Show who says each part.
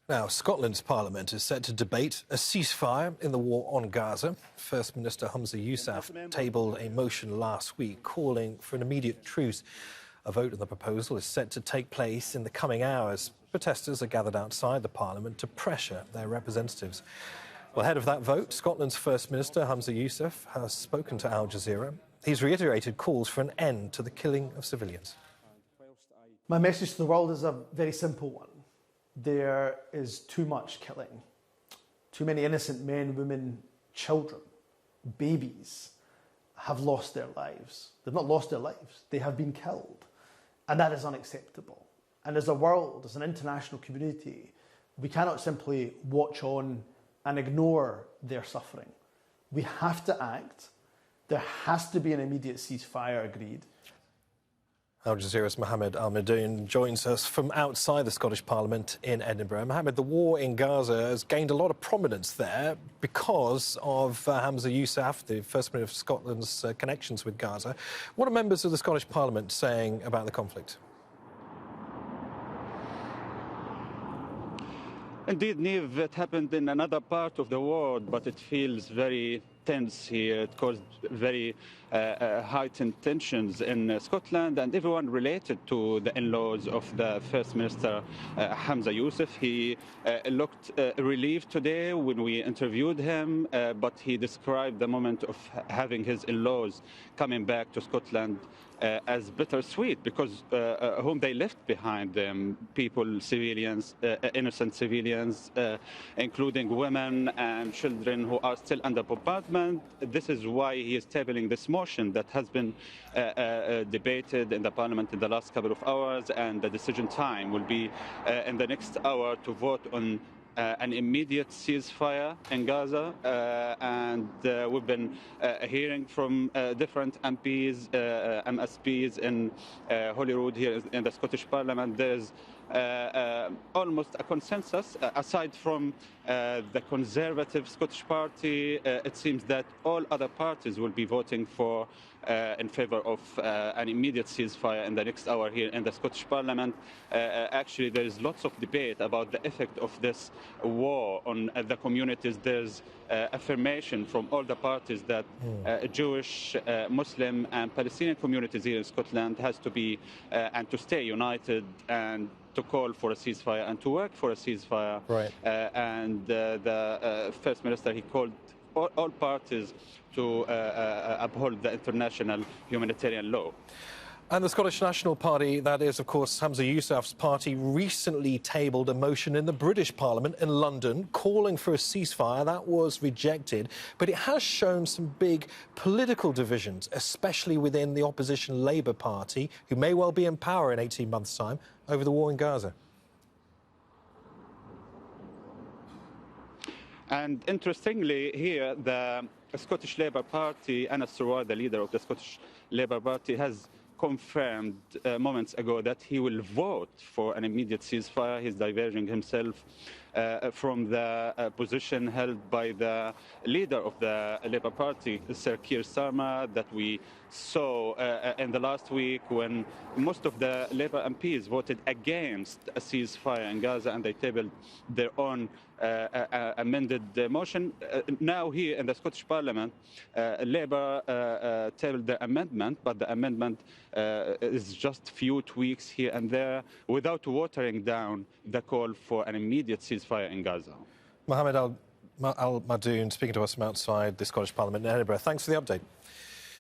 Speaker 1: Now, Scotland's parliament is set to debate a ceasefire in the war on Gaza. First Minister Humza Yousaf tabled a motion last week calling for an immediate truce. A vote on the proposal is set to take place in the coming hours. Protesters are gathered outside the parliament to pressure their representatives. Well, ahead of that vote, Scotland's First Minister Humza Yousaf has spoken to Al Jazeera. He's reiterated calls for an end to the killing of civilians.
Speaker 2: My message to the world is a very simple one. There is too much killing. Too many innocent men, women, children, babies have lost their lives. They've not lost their lives, they have been killed. And that is unacceptable. And as a world, as an international community, we cannot simply watch on and ignore their suffering. We have to act. There has to be an immediate ceasefire agreed.
Speaker 1: Al Jazeera's Mohammed Al-Madoun joins us from outside the Scottish Parliament in Edinburgh. Mohammed, the war in Gaza has gained a lot of prominence there because of Humza Yousaf, the First Minister of Scotland's connections with Gaza. What are members of the Scottish Parliament saying about the conflict?
Speaker 3: Indeed, Niamh, it happened in another part of the world, but it feels very tense here. It caused very heightened tensions in Scotland, and everyone related to the in-laws of the First Minister, Humza Yousaf. He looked relieved today when we interviewed him, but he described the moment of having his in-laws coming back to Scotland as bittersweet, because whom they left behind them, people, civilians, innocent civilians, including women and children who are still under bombardment. This is why he is tabling this motion that has been debated in the parliament in the last couple of hours, and the decision time will be in the next hour to vote on an immediate ceasefire in Gaza, and we've been hearing from different MPs, MSPs in Holyrood here in the Scottish Parliament. There's almost a consensus, aside from the Conservative Scottish Party. It seems that all other parties will be voting for in favour of an immediate ceasefire in the next hour here in the Scottish Parliament. Actually, there is lots of debate about the effect of this war on the communities. There's affirmation from all the parties that Jewish, Muslim and Palestinian communities here in Scotland has to be and to stay united and to call for a ceasefire and to work for a ceasefire.
Speaker 1: Right.
Speaker 3: And the First Minister, he called all parties to uphold the international humanitarian law.
Speaker 1: And the Scottish National Party, that is, of course, Humza Yousaf's party, recently tabled a motion in the British Parliament in London calling for a ceasefire. That was rejected, but it has shown some big political divisions, especially within the opposition Labour Party, who may well be in power in 18 months' time, over the war in Gaza.
Speaker 3: And interestingly here, the Scottish Labour Party, Anna Stroy, the leader of the Scottish Labour Party, has confirmed moments ago that he will vote for an immediate ceasefire. He's diverging himself from the position held by the leader of the Labour Party, Sir Keir Starmer, that we saw in the last week when most of the Labour MPs voted against a ceasefire in Gaza, and they tabled their own amended motion. Now here in the Scottish Parliament, Labour tabled their amendment, but the amendment is just few tweaks here and there without watering down the call for an immediate ceasefire in Gaza.
Speaker 1: Mohammed Al-Madoun speaking to us from outside the Scottish Parliament in Edinburgh. Thanks for the update.